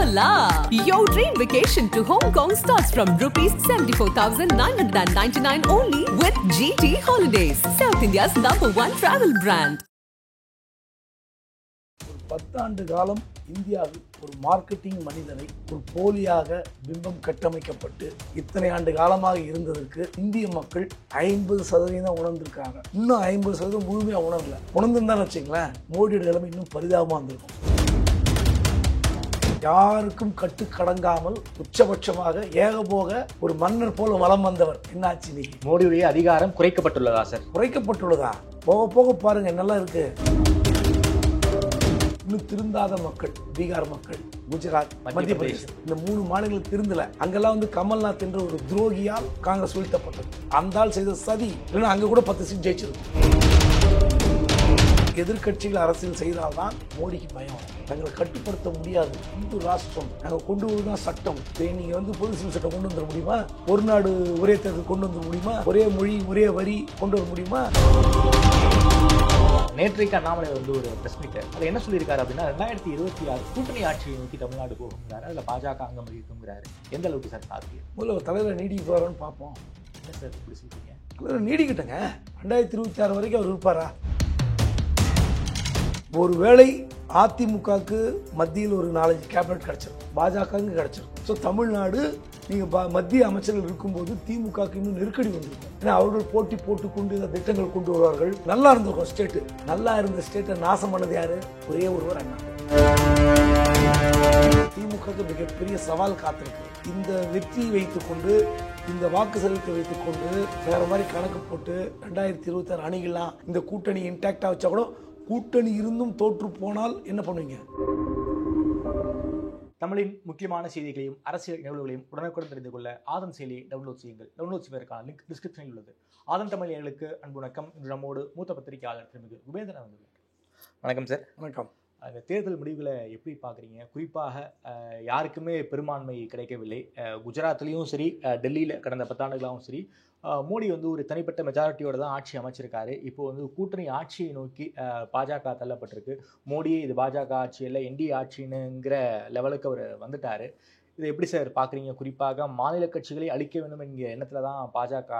Hola! Your dream vacation to Hong Kong starts from rupees 74,999 only with GT Holidays, South India's #1 travel brand. 10 ஆண்டு காலம் இந்தியாவில் ஒரு marketing மனிதனை ஒரு போலியாக பிம்பம் கட்டமைக்கப்பட்டு இத்தனை ஆண்டு காலமாக இருந்ததற்கு இந்திய மக்கள் 50% உணர்ந்திருக்காங்க. இன்னும் 50% முழுமையாக உணரல. உணர்ந்துருந்தான்னு வச்சுங்களேன், மோடியோட நிலைமை இன்னும் பரிதாபமாக இருந்திருக்கும். யாருக்கும் கட்டுக்கடங்காமல் உச்சபட்சமாக ஏகபோக ஒரு மன்னர் போல வலம் வந்தவர் என்னாச்சு இன்னைக்கு? மோடியுடைய அதிகாரம் குறைக்கப்பட்டுள்ளதா சார்? குறைக்கப்பட்டுள்ளதா? போக போக பாருங்க நல்லா இருக்கு. இன்னும் திருந்தாத மக்கள், பீகார் மக்கள், குஜராத், மத்திய பிரதேசம், இந்த 3 மாநிலங்கள் திருந்தல. அங்கெல்லாம் கமல்நாத் என்ற ஒரு துரோகியால் காங்கிரஸ் வீழ்த்தப்பட்டது. அந்த ஆள் செய்த சதி. இல்லைன்னா அங்க கூட 10 சீட் ஜெயிச்சிருக்கும். எதிர்கட்சிகள் அரசியல் செய்தால்தான் மோடிக்கு பயம். தங்களை கட்டுப்படுத்த முடியாது. இந்து ராஷ்டிரம் நாங்கள் கொண்டு வருவதுதான் சட்டம். நீங்க பொது சிவில் சட்டம் கொண்டு வந்துட முடியுமா? ஒரு நாடு ஒரே தேர்தல் கொண்டு வந்துட முடியுமா? ஒரே மொழி ஒரே வரி கொண்டு வர முடியுமா? நேற்றைக்கு அண்ணாமலை ஒரு பிரஸ் மீட், அதில் என்ன சொல்லியிருக்காரு அப்படின்னா 2026 கூட்டணி ஆட்சியை நோக்கி தமிழ்நாடு போகுங்கிறாரு. அதில் பாஜக அங்கம் வகிக்குங்கிறாரு. எந்த அளவுக்கு சார் சாத்தியம்? முதல்ல ஒரு தலைவர் நீடிப்பாரான்னு பார்ப்போம். என்ன சார் இப்படி சொல்றீங்க? தலைவர் நீடிக்கிட்டங்க. 2026 வரைக்கும் அவர் இருப்பாரா? ஒருவேளை அதிமுகவுக்கு மத்தியில் ஒரு 4-5 கேபினட் கிடைச்சிடும், பாஜகவுக்கு கிடைச்சிடும். ஸோ தமிழ்நாடு நீங்கள் மத்திய அமைச்சர்கள் இருக்கும்போது திமுகவுக்கு இன்னும் நெருக்கடி வந்திருக்கும். ஏன்னா அவர்கள் போட்டி போட்டுக்கொண்டு இந்த திட்டங்கள் கொண்டு வருவார்கள். நல்லா இருந்திருக்கும் ஸ்டேட்டு. நல்லா இருந்த ஸ்டேட்டை நாசம் பண்ணது யாரு? ஒரே ஒருவர் அண்ணா. திமுகவுக்கு மிகப்பெரிய சவால் காத்திருக்கு. இந்த வெற்றியை வைத்துக் கொண்டு, இந்த வாக்கு செலுத்தி வைத்துக் கொண்டு வேற மாதிரி கணக்கு போட்டு 2026 அணிகலாம் இந்த கூட்டணி இன்டாக்டா வச்சா கூட, கூட்டணி இருந்தும் தோற்று போனால் என்ன பண்ணுவீங்க? தமிழின் முக்கியமான செய்திகளையும் அரசியல் நிகழ்வுகளையும் உடனுக்குடன் தெரிந்து கொள்ள ஆதன் செயலியை டவுன்லோட் செய்யுங்கள். டவுன்லோட் செய்வதற்கான லிங்க் டிஸ்கிரிப்ஷனில் உள்ளது. ஆதன் தமிழ் நேயர்களுக்கு அன்பு வணக்கம். இன்று நம்மோடு மூத்த பத்திரிகையாளர் திருமிகு குபேந்திரன் வந்துள்ளார். வணக்கம் சார். வணக்கம். அந்த தேர்தல் முடிவுகளை எப்படி பார்க்குறீங்க? குறிப்பாக யாருக்குமே பெரும்பான்மை கிடைக்கவில்லை. குஜராத்லேயும் சரி, டெல்லியில் கடந்த 10 ஆண்டுகளாகவும் சரி, மோடி ஒரு தனிப்பட்ட மெஜாரிட்டியோட தான் ஆட்சி அமைச்சிருக்காரு. இப்போ கூட்டணி ஆட்சியை நோக்கி பாஜக தள்ளப்பட்டிருக்கு. மோடியே இது பாஜக ஆட்சி இல்லை, என்டிஏ ஆட்சினுங்கிற லெவலுக்கு அவர் வந்துட்டார். இதை எப்படி சார் பார்க்குறீங்க? குறிப்பாக மாநில கட்சிகளை அழிக்க வேண்டும் என்கிற எண்ணத்தில் தான் பாஜக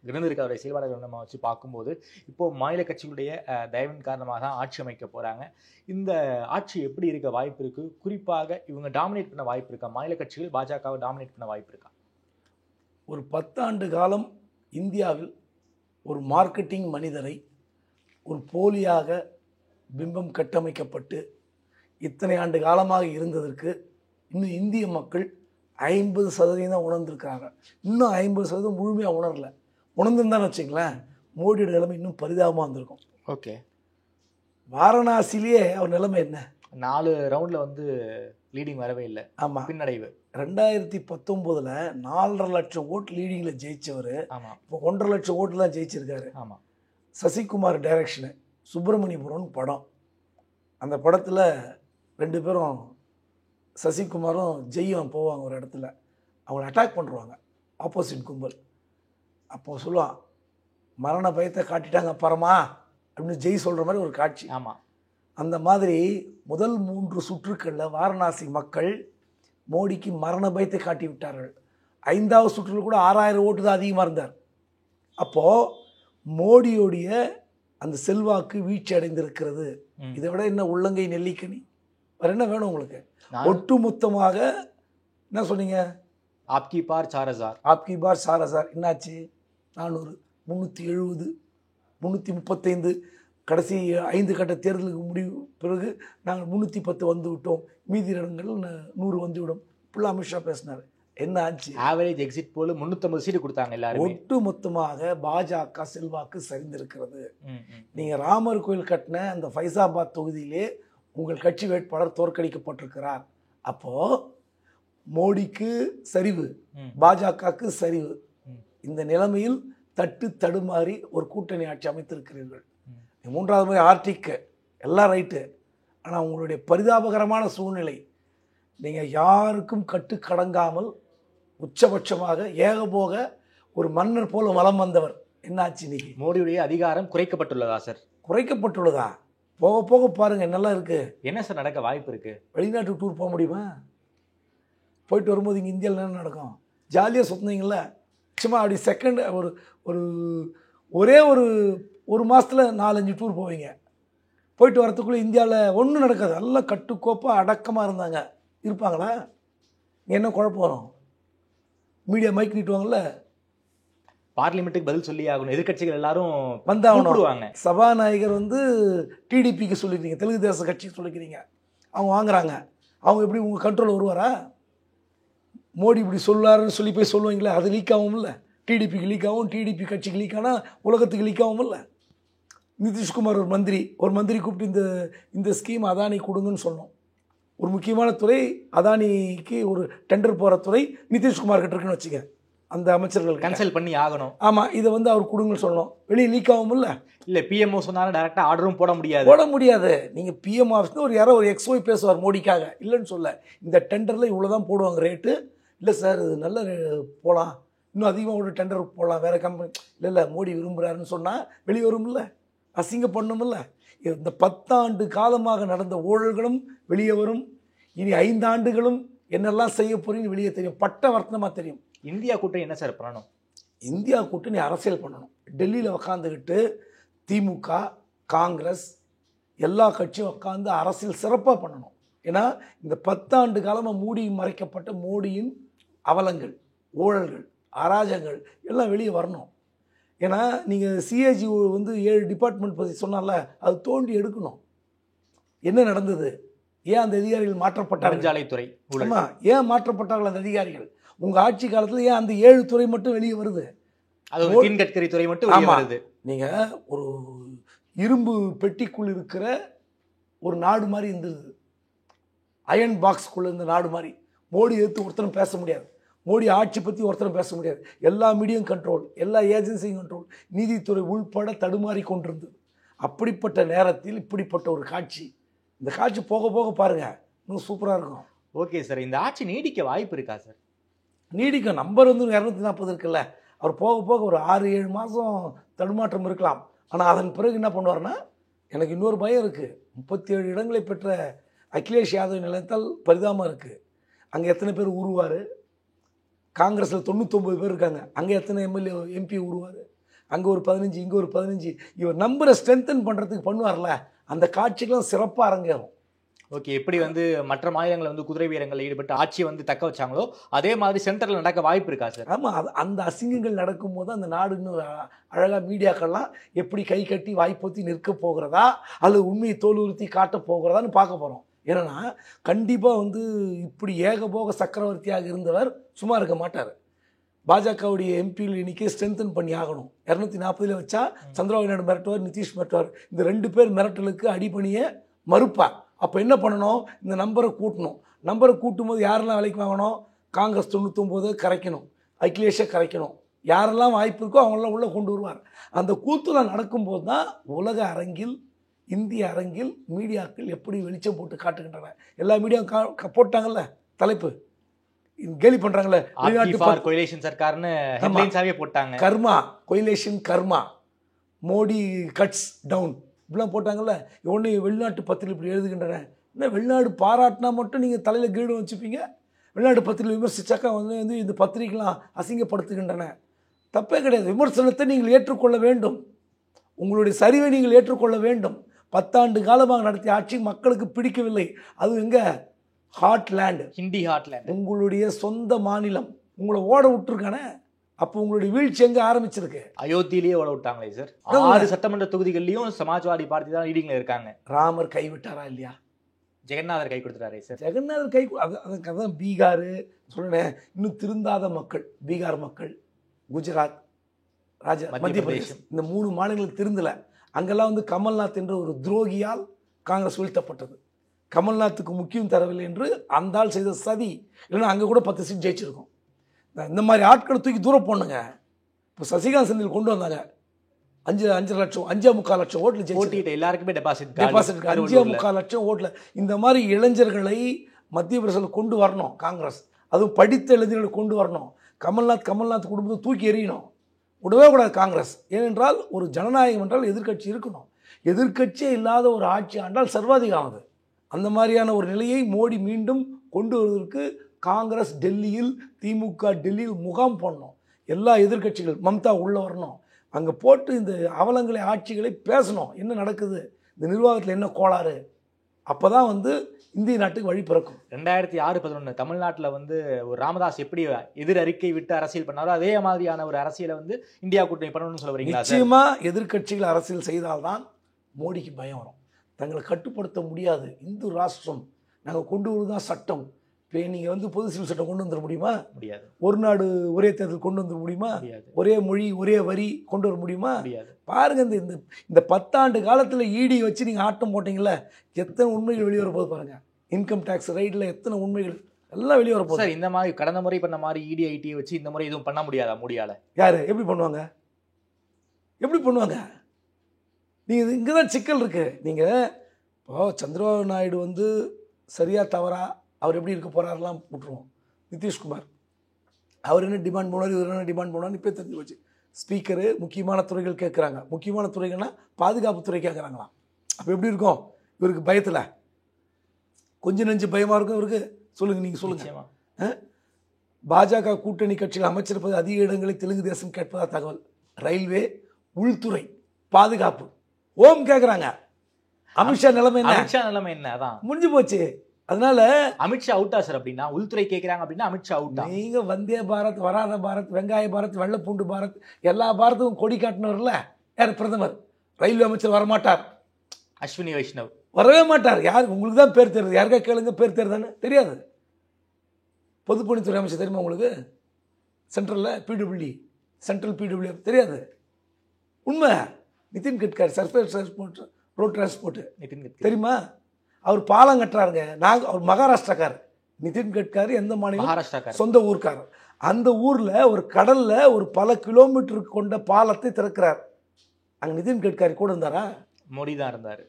இருந்திருக்க அவருடைய செயல்பாடுகள் நம்ம வச்சு பார்க்கும்போது, இப்போது மாநில கட்சிகளுடைய தயவின் காரணமாக தான் ஆட்சி அமைக்க போகிறாங்க. இந்த ஆட்சி எப்படி இருக்க வாய்ப்பு இருக்குது? குறிப்பாக இவங்க டாமினேட் பண்ண வாய்ப்பு இருக்கா? மாநில கட்சிகள் பாஜகவை டாமினேட் பண்ண வாய்ப்பு இருக்கா? ஒரு 10 ஆண்டு காலம் இந்தியாவில் ஒரு மார்க்கெட்டிங் மனிதரை ஒரு போலியாக பிம்பம் கட்டமைக்கப்பட்டு இத்தனை ஆண்டு காலமாக இருந்ததற்கு இன்னும் இந்திய மக்கள் 50% உணர்ந்திருக்காங்க. இன்னும் 50% முழுமையாக உணரல. உணர்ந்துருந்தான்னு வச்சுங்களேன், மோடியோட நிலைமை இன்னும் பரிதாபமாக இருந்திருக்கும். ஓகே. வாரணாசிலேயே அவர் நிலைமை என்ன? 4 ரவுண்டில் லீடிங் வரவே இல்லை. ஆமாம், பின்னடைவு. 2019 4.5 லட்சம் ஓட்டு லீடிங்கில் ஜெயிச்சவர் இப்போ 1.5 லட்சம் ஓட்டு தான் ஜெயிச்சிருக்காரு. ஆமாம். சசிகுமார் டைரக்ஷனு, சுப்பிரமணியபுரம்னு படம். அந்த படத்தில் 2 பேரும் சசிகுமாரும் ஜெய்யும் போவாங்க ஒரு இடத்துல. அவங்கள அட்டாக் பண்ணுறாங்க ஆப்போசிட் கும்பல். அப்போ சொல்லுவான், மரண பயத்தை காட்டிட்டாங்க அப்புறமா அப்படின்னு ஜெய் சொல்கிற மாதிரி ஒரு காட்சி. ஆமாம். அந்த மாதிரி முதல் 3 சுற்றுக்களில் வாரணாசி மக்கள் மோடிக்கு மரண பயத்தை காட்டி விட்டார்கள். 5வது சுற்றில் கூட 6000 ஓட்டு தான் அதிகமாக இருந்தார். அப்போது மோடியோடைய அந்த செல்வாக்கு வீழ்ச்சி அடைந்திருக்கிறது. இதை விட என்ன உள்ளங்கை நெல்லிக்கனி? வேறு என்ன வேணும் உங்களுக்கு? ஒட்டு மொத்தமாக என்ன சொன்னீங்க? ஆப்கி பார் 4000. ஆப்கி பார் 4000 என்னாச்சு? 400, 370, 335. கடைசி 5 கட்ட தேர்தலுக்கு முடிவு பிறகு நாங்கள் 310 வந்து விட்டோம், மீதி இடங்கள் 100 வந்துவிடும். இப்படிலாம் அமித்ஷா பேசினார். என்ன ஆச்சு? ஆவரேஜ் எக்ஸிட் போல 350 சீட்டு கொடுத்தாங்க எல்லாரும். ஒட்டு மொத்தமாக பாஜக செல்வாக்கு சரிந்திருக்கிறது. நீங்கள் ராமர் கோயில் கட்டின அந்த ஃபைசாபாத் தொகுதியிலே உங்கள் கட்சி வேட்பாளர் தோற்கடிக்கப்பட்டிருக்கிறார். அப்போது மோடிக்கு சரிவு, பாஜகவுக்கு சரிவு. இந்த நிலைமையில் தட்டு தடுமாறி ஒரு கூட்டணி ஆட்சி அமைத்திருக்கிறீர்கள். 3வது முறை ஆர்டிக் எல்லாம் ரைட்டு. ஆனால் உங்களுடைய பரிதாபகரமான சூழ்நிலை, நீங்கள் யாருக்கும் கட்டுக்கடங்காமல் உச்சபட்சமாக ஏகபோக ஒரு மன்னர் போல வலம் வந்தவர் என்னாச்சு இன்னைக்கு? மோடியுடைய அதிகாரம் குறைக்கப்பட்டுள்ளதா சார்? குறைக்கப்பட்டுள்ளதா? போக போக பாருங்க, நல்லா இருக்கு. என்ன சார் நடக்க வாய்ப்பு இருக்கு? வெளிநாட்டு டூர் போக முடியுமா? போயிட்டு வரும்போது இங்கே இந்தியாவில் என்ன நடக்கும்? ஜாலியாக சுற்றுனீங்கள, சும்மா அப்படி செகண்ட் ஒரு ஒரு ஒரே ஒரு மாதத்தில் 4-5 டூர் போவீங்க. போயிட்டு வரத்துக்குள்ளே இந்தியாவில் ஒன்றும் நடக்காது. நல்லா கட்டுக்கோப்பாக அடக்கமாக இருந்தாங்க. இருப்பாங்களா? என்ன குழப்பம் வரும்? மீடியா மைக் நீட்டுவாங்கல்ல, பார்லிமெண்ட்டுக்கு பதில் சொல்லி ஆகணும், எதிர்கட்சிகள் எல்லாரும் வந்தாகணும். சபாநாயகர் வந்து டிடிபிக்கு சொல்லிக்கிறீங்க, தெலுங்கு தேச கட்சிக்கு சொல்லிக்கிறீங்க, அவங்க வாங்குறாங்க. அவங்க எப்படி உங்கள் கண்ட்ரோல் வருவாரா? மோடி இப்படி சொல்லாருன்னு சொல்லி போய் சொல்லுவீங்களே, அது லீக் ஆகும் இல்லை? டிடிபிக்கு லீக் ஆகும், டிடிபி கட்சிக்கு லீக் ஆனால் உலகத்துக்கு லீக் ஆகும் இல்லை? நிதிஷ்குமார் ஒரு மந்திரி கூப்பிட்டு இந்த ஸ்கீம் அதானி கொடுங்கன்னு சொன்னோம். ஒரு முக்கியமான துறை அதானிக்கு ஒரு டெண்டர் போகிற துறை நிதிஷ்குமார் கிட்ட இருக்குன்னு வச்சுக்க, அந்த அமைச்சர்கள் கேன்சல் பண்ணி ஆகணும். ஆமாம், இதை வந்து அவர் கொடுங்கன்னு சொல்லணும். வெளியே லீக் ஆகும் இல்லை? பிஎம்ஓ சொன்னாலும் டேரெக்டாக ஆர்டரும் போட முடியாது. நீங்கள் பிஎம் ஆஃபீஸில் யாரோ ஒரு எக்ஸ்ஒய் பேசுவார் மோடிக்காக, இல்லைன்னு சொல்ல, இந்த டெண்டரில் இவ்வளோ தான் போடுவாங்க ரேட்டு, இல்லை சார் இது நல்ல போகலாம், இன்னும் அதிகமாக ஒரு டெண்டர் போடலாம் வேறு கம்பெனி, இல்லை மோடி விரும்புகிறாருன்னு சொன்னால் வெளியே வரும்ல, அசிங்கப்படணுமில்ல. இந்த 10 ஆண்டு காலமாக நடந்த ஊழல்களும் வெளியே வரும். இனி 5 ஆண்டுகளும் என்னெல்லாம் செய்ய போறீங்கன்னு வெளியே தெரியும், பட்ட வர்த்தனமாக தெரியும். இந்தியா கூட்டணி என்ன சார் பண்ணணும்? இந்தியா கூட்டணி அரசியல் பண்ணணும். டெல்லியில் உட்காந்துக்கிட்டு திமுக, காங்கிரஸ் எல்லா கட்சியும் உட்காந்து அரசியல் சிறப்பாக பண்ணணும். ஏன்னா இந்த 10 ஆண்டு காலமாக மூடி மறைக்கப்பட்ட மோடியின் அவலங்கள், ஊழல்கள், அராஜகங்கள் எல்லாம் வெளியே வரணும். ஏன்னா நீங்கள் சிஏஜி வந்து 7 டிபார்ட்மெண்ட் பற்றி சொன்னால, அது தோண்டி எடுக்கணும். என்ன நடந்தது? ஏன் அந்த அதிகாரிகள் மாற்றப்பட்டார்கள்? நெடுஞ்சாலைத்துறை. ஆமாம், ஏன் மாற்றப்பட்டார்கள் அந்த அதிகாரிகள்? உங்கள் ஆட்சி காலத்தில் ஏன் அந்த 7 துறை மட்டும் வெளியே வருது? அது கட்கரி துறை மட்டும் வெளியே வருது. நீங்கள் ஒரு இரும்பு பெட்டிக்குள் இருக்கிற ஒரு நாடு மாதிரி இருந்தது, அயன் பாக்ஸ்குள்ளே இருந்த நாடு மாதிரி. மோடி எடுத்து ஒருத்தரும் பேச முடியாது, மோடி ஆட்சி பற்றி ஒருத்தரும் பேச முடியாது. எல்லா மீடியம் கண்ட்ரோல், எல்லா ஏஜென்சியும் கண்ட்ரோல், நீதித்துறை உள்பட தடுமாறி கொண்டிருந்தது. அப்படிப்பட்ட நேரத்தில் இப்படிப்பட்ட ஒரு காட்சி, இந்த காட்சி போக போக பாருங்கள் இன்னும் சூப்பராக இருக்கும். ஓகே சார், இந்த ஆட்சி நீடிக்க வாய்ப்பு இருக்கா சார்? நீடிக்கும். நம்பர் வந்து 240 இருக்குல்ல, அவர் போக போக ஒரு 6-7 மாதம் தடுமாற்றம் இருக்கலாம். ஆனால் அதன் பிறகு என்ன பண்ணுவார்னா, எனக்கு இன்னொரு பயம் இருக்குது. 37 இடங்களை பெற்ற அகிலேஷ் யாதவ் நிலையத்தால் பரிதாபமாக இருக்குது. அங்கே எத்தனை பேர் உருவார்? காங்கிரஸில் 99 பேர் இருக்காங்க, அங்கே எத்தனை எம்எல்ஏ எம்பி உருவார்? அங்கே ஒரு 15, இங்கே ஒரு 15. இவர் நம்பரை ஸ்ட்ரென்தன் பண்ணுறதுக்கு பண்ணுவார்ல, அந்த காட்சிகளும் சிறப்பாக அரங்கேறும். ஓகே, எப்படி வந்து மற்ற மாநிலங்கள் வந்து குதிரை வீரங்கள் ஈடுபட்டு ஆட்சியை வந்து தக்க வச்சாங்களோ அதே மாதிரி சென்டரில் நடக்க வாய்ப்பு இருக்கா சார்? ஆமாம், அந்த அசிங்கங்கள் நடக்கும்போது அந்த நாடு இன்னும் அழகாக மீடியாக்கள்லாம் எப்படி கை கட்டி வாய்ப்பொத்தி நிற்க போகிறதா அல்லது உண்மையை தோலுறுத்தி காட்ட போகிறதான்னு பார்க்க போகிறோம். ஏன்னா கண்டிப்பாக வந்து இப்படி ஏகபோக சக்கரவர்த்தியாக இருந்தவர் சும்மா இருக்க மாட்டார். பாஜகவுடைய எம்பியில் எண்ணிக்கை ஸ்ட்ரென்தன் பண்ணி ஆகணும். 240 வச்சா சந்திரபாபு நாயுடு மிரட்டுவார், நிதிஷ் மிரட்டுவார். இந்த 2 பேர் மிரட்டலுக்கு அடிபணிய மறுப்பார். அப்போ என்ன பண்ணணும்? இந்த நம்பரை கூட்டணும். நம்பரை கூட்டும் போது யாரெல்லாம் வேலைக்கு வாங்கணும்? காங்கிரஸ் 99 கரைக்கணும், அகிலேஷை கரைக்கணும். யாரெல்லாம் வாய்ப்பு இருக்கோ அவங்களெல்லாம் உள்ளே கொண்டு வருவார். அந்த கூத்துல நடக்கும்போது தான் உலக அரங்கில், இந்திய அரங்கில் மீடியாக்கள் எப்படி வெளிச்சம் போட்டு காட்டுகின்றன. எல்லா மீடியாவும் போட்டாங்கல்ல தலைப்பு, கேலி பண்ணுறாங்களே, போட்டாங்க கர்மா கொயிலேஷன், கர்மா மோடி கட்ஸ் டவுன் இப்படிலாம் போட்டாங்கல்ல. ஒன்று வெளிநாட்டு பத்திரிகை இப்படி எழுதுகின்றன. என்ன வெளிநாடு பாராட்டினா மட்டும் நீங்கள் தலையில் கீழே வச்சுப்பீங்க, வெளிநாட்டு பத்திரிகை விமர்சித்தாக்கா வந்து இந்த பத்திரிகைலாம் அசிங்கப்படுத்துகின்றன. தப்பே கிடையாது. விமர்சனத்தை நீங்கள் ஏற்றுக்கொள்ள வேண்டும், உங்களுடைய சரிவை நீங்கள் ஏற்றுக்கொள்ள வேண்டும். 10 ஆண்டு காலமாக நடத்திய ஆட்சி மக்களுக்கு பிடிக்கவில்லை. அது எங்கே? ஹார்ட்லேண்ட், ஹிந்தி ஹார்ட்லேண்ட், உங்களுடைய சொந்த மாநிலம். உங்களை ஓட விட்டுருக்கானே, அப்போ உங்களுடைய வீழ்ச்சி எங்கே ஆரம்பிச்சிருக்கு? அயோத்தியிலேயே ஓட விட்டாங்களே சார். 6 சட்டமன்ற தொகுதிகள்லையும் சமாஜ்வாடி பார்ட்டி தான் லீடிங்கில் இருக்காங்க. ராமர் கைவிட்டாரா இல்லையா? ஜெகநாதர் கை கொடுத்துட்டாரே சார். ஜெகநாதர் கை, அதான் பீகார் சொன்னேன், இன்னும் திருந்தாத மக்கள், பீகார் மக்கள், குஜராத், மத்திய பிரதேசம், இந்த 3 மாநிலங்கள் திருந்தலை. அங்கெல்லாம் வந்து கமல்நாத் என்ற ஒரு துரோகியால் காங்கிரஸ் வீழ்த்தப்பட்டது. கமல்நாத்துக்கு முக்கியம் தரவில்லை என்று அந்த ஆள் செய்த சதி. இல்லைன்னா அங்கே கூட 10 சீட் ஜெயிச்சிருக்கோம். இந்த மாதிரி ஆட்களை தூக்கி தூரம் போனுங்க. இப்போ சசிகாந்த் செந்தில் கொண்டு வந்தாங்க, 5 லட்சம் 5.25 லட்சம் ஓட்டில் ஜெயிச்சு எல்லாருக்குமே டெபாசிட் 5.25 லட்சம் ஓட்டில். இந்த மாதிரி இளைஞர்களை மத்திய பிரதேசத்தில் கொண்டு வரணும் காங்கிரஸ். அதுவும் படித்த இளைஞர்களை கொண்டு வரணும். கமல்நாத் குடும்பத்தை தூக்கி எறியணும், விடவே கூடாது காங்கிரஸ். ஏனென்றால் ஒரு ஜனநாயகம் என்றால் எதிர்க்கட்சி இருக்கணும். எதிர்க்கட்சியே இல்லாத ஒரு ஆட்சி ஆண்டால் சர்வாதிகாரம். அது அந்த மாதிரியான ஒரு நிலையை மோடி மீண்டும் கொண்டு வருவதற்கு காங்கிரஸ் டெல்லியில், திமுக டெல்லியில் முகாம் போடணும். எல்லா எதிர்க்கட்சிகள் மம்தா உள்ளே வரணும். அங்கே போட்டு இந்த அவலங்களை ஆட்சிகளை பேசணும். என்ன நடக்குது, இந்த நிர்வாகத்தில் என்ன கோளாறு, அப்போ தான் வந்து இந்திய நாட்டுக்கு வழி பிறக்கும். 2006-11 தமிழ்நாட்டில் வந்து ஒரு ராமதாஸ் எப்படி எதிர் அறிக்கை விட்டு அரசியல் பண்ணாரோ அதே மாதிரியான ஒரு அரசியலை வந்து இந்தியா கூட்டணி பண்ணணும்னு சொல்ல வரீங்களா? நிச்சயமாக எதிர்க்கட்சிகள் அரசியல் செய்தால்தான் மோடிக்கு பயம் வரும். தங்களை கட்டுப்படுத்த முடியாது, இந்து ராஷ்டிரம் நாங்கள் கொண்டு வருவதுதான் சட்டம். இப்போ நீங்கள் வந்து பொது சிவில் சட்டம் கொண்டு வந்துட முடியுமா? முடியாது. ஒரு நாடு ஒரே தேர்தல் கொண்டு வந்துட முடியுமா? முடியாது. ஒரே மொழி ஒரே வரி கொண்டு வர முடியுமா? முடியாது. பாருங்க, இந்த 10 ஆண்டு காலத்தில் இடி வச்சு நீங்கள் ஆட்டம் போட்டிங்களே, எத்தனை உண்மைகள் வெளியே வரப்போது பாருங்க. இன்கம் டேக்ஸ் ரைட்டில் எத்தனை உண்மைகள் எல்லாம் வெளியே வரப்போகுது. சார், இந்த மாதிரி கடந்த முறை பண்ண மாதிரி இடி ஐடியை வச்சு இந்த முறை எதுவும் பண்ண முடியாதா? முடியாத. யார் எப்படி பண்ணுவாங்க? எப்படி பண்ணுவாங்க? நீங்கள் இங்கே தான் சிக்கல் இருக்குது. நீங்கள் இப்போ சந்திரபாபு நாயுடு வந்து சரியா தவறா, அவர் எப்படி இருக்க போகிறாரெல்லாம் விட்டுருவோம். நிதிஷ்குமார் அவர் என்ன டிமாண்ட் பண்ணுவார், இவர் என்ன டிமாண்ட் பண்ணுவார்னு இப்போ தெரிஞ்சு போச்சு. ஸ்பீக்கரு முக்கியமான துறைகள் கேட்குறாங்க. முக்கியமான துறைகள்னா பாதுகாப்புத்துறை கேட்குறாங்களாம். அப்போ எப்படி இருக்கும் இவருக்கு? பயத்தில் கொஞ்சம் நெஞ்சு பயமாக இருக்கும் இவருக்கு. சொல்லுங்கள், நீங்கள் சொல்லுங்கள். பாஜக கூட்டணி கட்சிகள் அமைச்சிருப்பது அதிக இடங்களை தெலுங்கு தேசம் கேட்பதா தகவல். ரயில்வே, உள்துறை, பாதுகாப்பு, ஓம் கேட்குறாங்க. அமித்ஷா நிலைமை என்ன? அமித்ஷா நிலைமை என்ன? அதான் முடிஞ்சு போச்சு. அதனால அமித்ஷா அவுட்டா சார்? அப்படின்னா உள்துறை கேட்குறாங்க அப்படின்னா அமித்ஷா அவுட்டா? நீங்கள் வந்தே பாரத், வராத பாரத், வெங்காய பாரத், வெள்ளைப்பூண்டு பாரத், எல்லா பாரத்துக்கும் கொடி காட்டினவர்ல யார்? பிரதமர். ரயில்வே அமைச்சர் வரமாட்டார். அஸ்வினி வைஷ்ணவ் வரவே மாட்டார். யார்? உங்களுக்கு தான் பேர் தெரியுது. யாருக்கா கேளுங்க, பேர் தெரியுதானே? தெரியாது. பொதுப்பணித்துறை அமைச்சர் தெரியுமா உங்களுக்கு? சென்ட்ரலில் பிடபிள்யூ, சென்ட்ரல் பிடபிள்யூ தெரியாது. உண்மை. Nitin Gadkari surface transport, road transport Nitin Gadkari தெரியுமா? அவர் பாலம் கட்டுறாருங்க. அவர் மகாராஷ்டிராக்கார். நிதின் கட்கரி எந்த மாநிலம்? மகாராஷ்டிராக்கார். சொந்த ஊர்க்காரர். அந்த ஊரில் ஒரு கடலில் ஒரு பல கிலோமீட்டருக்கு கொண்ட பாலத்தை திறக்கிறார். அங்கே நிதின் கட்கரி கூட இருந்தாரா? மோடி தான் இருந்தார்.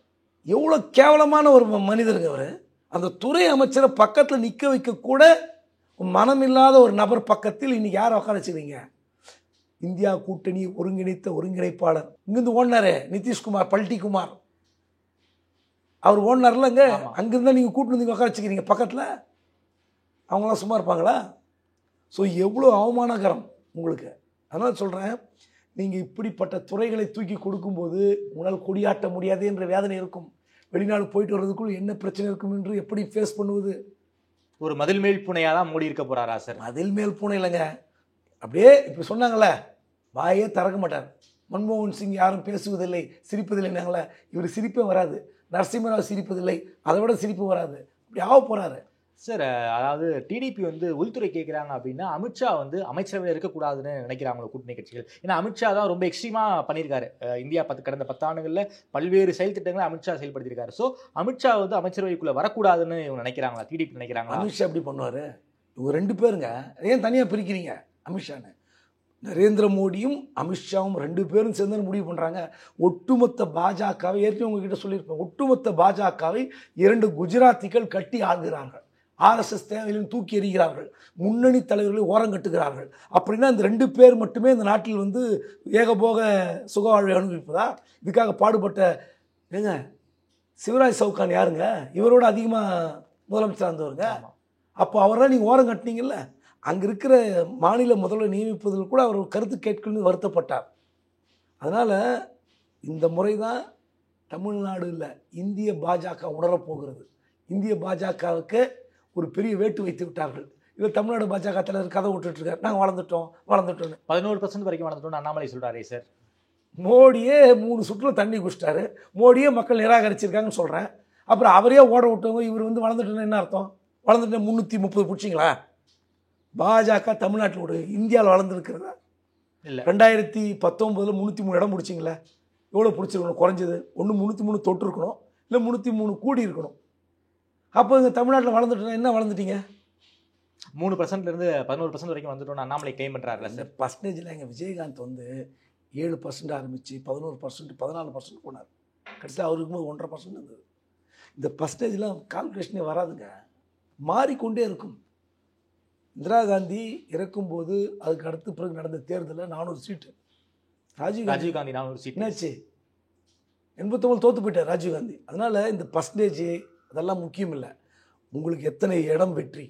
எவ்வளோ கேவலமான ஒரு மனிதருங்க அவர். அந்த துறை அமைச்சரை பக்கத்தில் நிற்க வைக்க கூட மனமில்லாத ஒரு நபர் பக்கத்தில் இன்னைக்கு யாரை உட்கார வச்சுக்கிறீங்க? இந்தியா கூட்டணி ஒருங்கிணைத்த ஒருங்கிணைப்பாளர் இங்கிருந்து ஓடினாரு நிதிஷ்குமார், பல்டிகுமார். அவர் ஓடினார்லங்க, அங்கிருந்தா நீங்கள் கூட்டு வந்து உட்கார வச்சுக்கிறீங்க பக்கத்தில். அவங்களாம் சும்மா இருப்பாங்களா? ஸோ எவ்வளோ அவமானகரம் உங்களுக்கு. அதனால் சொல்கிறேன், நீங்கள் இப்படிப்பட்ட துறைகளை தூக்கி கொடுக்கும்போது உங்களால் கொடியாட்ட முடியாது என்ற வேதனை இருக்கும். வெளிநாடு போயிட்டு வர்றதுக்குள் என்ன பிரச்சனை இருக்கும் என்று எப்படி ஃபேஸ் பண்ணுவது? ஒரு மதில் மேல் பூனையாக தான் மோடி இருக்க போகிறாரா சார்? மதில் மேல் பூனை இல்லைங்க. அப்படியே இப்போ சொன்னாங்களே, வாயே திறக்க மாட்டார். மன்மோகன் சிங் யாரும் பேசுவதில்லை, சிரிப்பதில்லைனாங்களே, இவர் சிரிப்பே வராது. நரசிம்மராவ் சிரிப்பதில்லை, அதை விட சிரிப்பு வராது. இப்படி ஆக போகிறாரு சார். அதாவது டிடிபி வந்து உள்துறை கேட்குறாங்க அப்படின்னா அமித்ஷா வந்து அமைச்சரவையில் இருக்கக்கூடாதுன்னு நினைக்கிறாங்களோ கூட்டணி கட்சிகள்? ஏன்னா அமித்ஷா தான் ரொம்ப எக்ஸ்ட்ரீமாக பண்ணியிருக்காரு. இந்தியா கடந்த 10 ஆண்டுகளில் பல்வேறு செயல் திட்டங்களை அமித்ஷா செயல்படுத்தியிருக்காரு. ஸோ அமித்ஷா வந்து அமைச்சரவைக்குள்ளே வரக்கூடாதுன்னு இவங்க நினைக்கிறாங்களா? டிடிபி நினைக்கிறாங்களா? அமித்ஷா எப்படி பண்ணுவார்? இவங்க 2 பேருங்க. ஏன் தனியாக பிரிக்கிறீங்க அமித்ஷான்னு? நரேந்திர மோடியும் அமித்ஷாவும் 2 பேரும் சேர்ந்து முடிவு பண்ணுறாங்க. ஒட்டுமொத்த பாஜகவை, ஏற்கனவே உங்ககிட்ட சொல்லியிருப்பேன், ஒட்டுமொத்த பாஜகவை 2 குஜராத்திகள் கட்டி ஆள்கிறார்கள். ஆர்எஸ்எஸ் தேவையிலும் தூக்கி எறிகிறார்கள். முன்னணி தலைவர்களை ஓரங்கட்டுகிறார்கள். அப்படின்னா இந்த 2 பேர் மட்டுமே இந்த நாட்டில் வந்து ஏகபோக சுகவாழ்வை அனுபவிப்பதா? இதுக்காக பாடுபட்ட ஏங்க சிவராஜ் சவுகான் யாருங்க? இவரோட அதிகமாக முதலமைச்சராக இருந்தவருங்க. அப்போ அவரெல்லாம் நீங்கள் ஓரம் கட்டினீங்கல்ல. அங்கே இருக்கிற மாநில முதல்வர் நியமிப்பதில் கூட அவர் கருத்து கேட்கணும்னு வருத்தப்பட்டார். அதனால் இந்த முறை தான் தமிழ்நாடு இல்லை, இந்திய பாஜக உணரப்போகிறது. இந்திய பாஜகவுக்கு ஒரு பெரிய வேட்டு வைத்து விட்டார்கள். இதில் தமிழ்நாடு பாஜக தலைவர் கதை விட்டுட்ருக்கார், நாங்கள் வளர்ந்துட்டோம்னு. 11% வரைக்கும் வளர்ந்துட்டோம்னு அண்ணாமலை சொல்கிறாரே சார். மோடியே 3 சுற்றில் தண்ணி குடிச்சிட்டாரு. மோடியே மக்கள் நிராகரிச்சிருக்காங்கன்னு சொல்கிறேன். அப்புறம் அவரே ஓட விட்டவங்க இவர் வந்து வளர்ந்துட்டோன்னு என்ன அர்த்தம்? வளர்ந்துட்டு 330 பிடிச்சிங்களா? பாஜக தமிழ்நாட்டில் ஒரு இந்தியாவில் வளர்ந்துருக்கிறதா? இல்லை. 2019 303 இடம் பிடிச்சிங்களா? எவ்வளோ பிடிச்சிருக்கணும்? குறைஞ்சது ஒன்று 303 தொட்டு இருக்கணும், இல்லை 303 கூடி இருக்கணும். அப்போ இங்கே தமிழ்நாட்டில் வளர்ந்துட்டோன்னா என்ன வளர்ந்துட்டீங்க? 3%லேருந்து 11% வரைக்கும் வந்துட்டோம்னு அண்ணாமலை கிளைம் பண்ணுறாருல சார். பர்சன்டேஜில் எங்கள் விஜயகாந்த் வந்து 7% ஆரம்பித்து 11%, 14% போனார். கடைசியில் அவருக்கு போது 1.5% இருந்தது. இந்த பர்சன்டேஜ்லாம் கால்குலேஷனே வராதுங்க, மாறிக்கொண்டே இருக்கும். இந்திரா காந்தி இறக்கும்போது அதுக்கு அடுத்த பிறகு நடந்த தேர்தலில் 400 சீட்டு. ராஜீவ்காந்தி 400 சீட். என்னாச்சு? 89 தோற்று போயிட்டார் ராஜீவ்காந்தி. அதனால் இந்த பர்சன்டேஜ் அதெல்லாம் முக்கியம் இல்லை. உங்களுக்கு எத்தனை இடம் வெற்றி,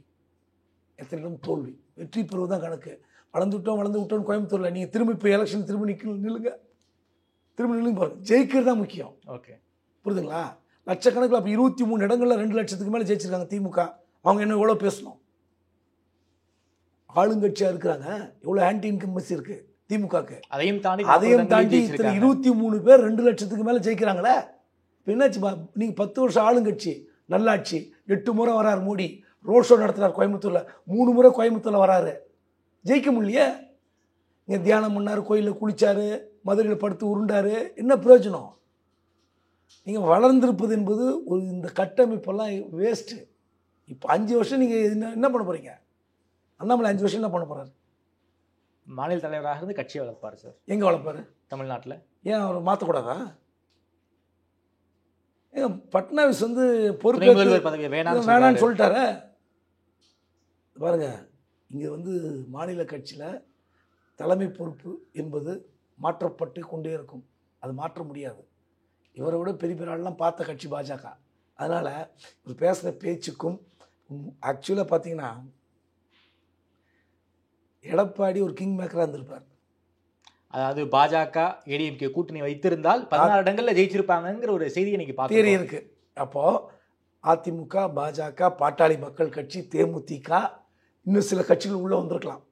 எத்தனை இடம் தோல்வி. வெற்றி பெறுவது தான் கணக்கு. வளர்ந்து விட்டோம் கோயம்புத்தூரில் நீங்கள் திரும்ப இப்போ எலெக்ஷன் திரும்ப நில்லுங்க பாருங்க. ஜெயிக்கிறது தான் முக்கியம். ஓகே, புரியுதுங்களா? லட்சக்கணக்கில் அப்போ 23 இடங்களில் 2 லட்சத்துக்கு மேலே ஜெயிச்சிருக்காங்க திமுக. அவங்க என்ன எவ்வளோ பேசணும்? ஆளுங்கட்சியாக இருக்கிறாங்க, எவ்வளோ ஆன்டி இன்கம்பன்சி இருக்குது திமுகக்கு. அதையும் தாண்டி இத்தனை 23 பேர் 2 லட்சத்துக்கு மேலே ஜெயிக்கிறாங்களே. இப்போ என்னாச்சு? நீங்கள் 10 வருஷம் ஆளுங்கட்சி, நல்லாட்சி, 8 முறை வராரு மோடி, ரோட் ஷோ நடத்துகிறார் கோயம்புத்தூரில், 3 முறை கோயம்புத்தூரில் வராரு, ஜெயிக்க முடியலையே. இங்கே தியானம் பண்ணார், கோயிலில் குளித்தார், மதுரையில் படுத்து உருண்டார், என்ன பிரயோஜனம்? நீங்கள் வளர்ந்திருப்பது என்பது ஒரு இந்த கட்டமைப்பெல்லாம் வேஸ்ட்டு. இப்போ 5 வருஷம் நீங்கள் என்ன பண்ண போகிறீங்க? அண்ணாமலை 5 வருஷம் என்ன பண்ண போகிறாரு? மாநில தலைவராக இருந்து கட்சியை வளர்ப்பார் சார். எங்கே வளர்ப்பார்? தமிழ்நாட்டில். ஏன் அவர் மாற்றக்கூடாதா? ஏங்க பட்னாவிஸ் வந்து பொறுப்பு பதவியை வேணான்னு சொல்லிட்டாரு பாருங்க. இங்கே வந்து மாநில கட்சியில் தலைமை பொறுப்பு என்பது மாற்றப்பட்டு கொண்டே இருக்கும். அது மாற்ற முடியாது. இவரை விட பெரிய பெரிய ஆள்லாம் பார்த்த கட்சி பாஜக. அதனால் இவர் பேசுகிற பேச்சுக்கும் ஆக்சுவலாக பார்த்தீங்கன்னா எடப்பாடி ஒரு கிங் மேக்கராக இருந்திருப்பார். அதாவது பாஜக ஏடிஎம்கே கூட்டணி வைத்திருந்தால் 16 இடங்களில் ஜெயிச்சிருப்பாங்கிற ஒரு செய்தி இன்னைக்கு தேரி இருக்கு. அப்போது அதிமுக, பாஜக, பாட்டாளி மக்கள் கட்சி, தேமுதிக, இன்னும் சில கட்சிகள் உள்ளே வந்திருக்கலாம்.